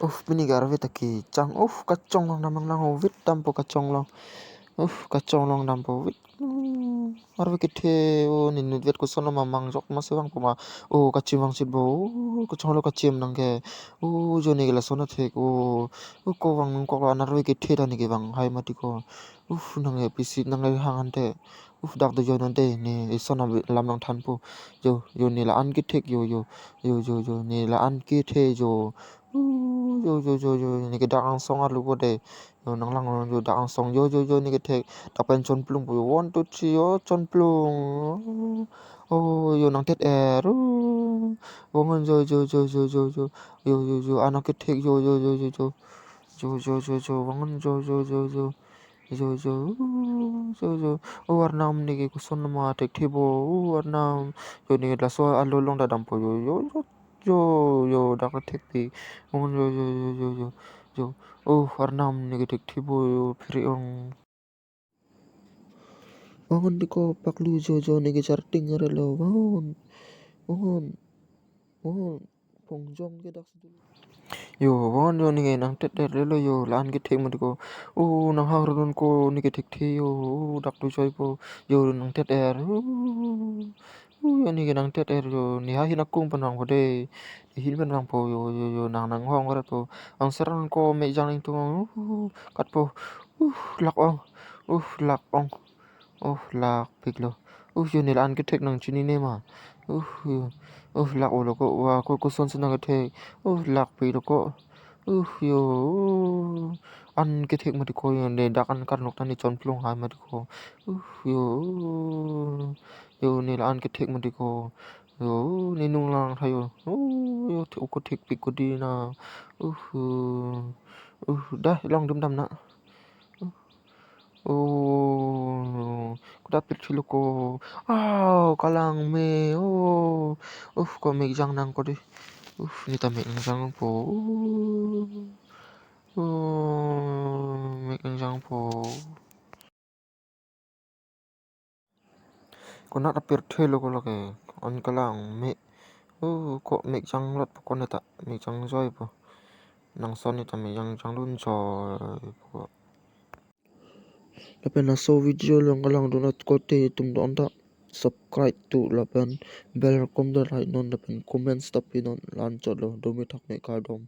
Binigar vi taki chang kachong long namang lang ho vit tampo kachong long kachong long dampo vit arve kithe nin vet ko sono mamang jok masewang poma kachimang sit bo kachong lo kachim nangke joni gela sono thek ko wang ko anarve kithe dani ge bang hai mati ko nange pisi nange hangante dak do jonon te ni sona lam nang than pu yo ni la an ki thek yo ni la an ki the yo ni ke dak ang song ar lu bo de yo nang lang yo dak ang song yo ni ke thek dak pen chon plung pu 1 2 3 chon plung yo nang tet er wongon yo anak ke thek yo wongon warnam ni ke kuson ma tek thibo warnam yo ni la so alo long da dam po yo dak thek pi wongon yo warnam ni ke tek thibo yo phri ong wongon diko paklu jo ni ke charting are lo wongon pongjong ke dak yo won yo ni nang tet der lo yo lan ke thek ma ko nang ha ron ko ni ke thek the yo dak tu choi po yo nang tet er yo ni ke nang tet er yo ni ha hin akung panang ko de hin pan bang po yo nang hong ra po ang sarang ko me jang ning tu kat po lak ong lak pik lo yo ni lan ke thek nang chini ne ma lak lo ko wa ko son son nang ke thek lak pi lo ko yo an ke thek ma ko yo ne dak an kar nok tan ni chon plung ha ma ko yo ni la an ke thek ma ko yo ni nung lang thayo yo ko thek pi ko di na da long dum dam na kuda pik thilo ko kalang me ko me jang nang ko di ni ta me jang po me jang po ko na ta pir thilo ko lage an kalang me ko me jang lot ko na ta me jang joy po nang son ni ta me jang dun joy po lapen na so video long kalang donat ko te tum don ta subscribe to lapen bell kom da right non lapen comments tapi non lan chot lo domi thak me ka dom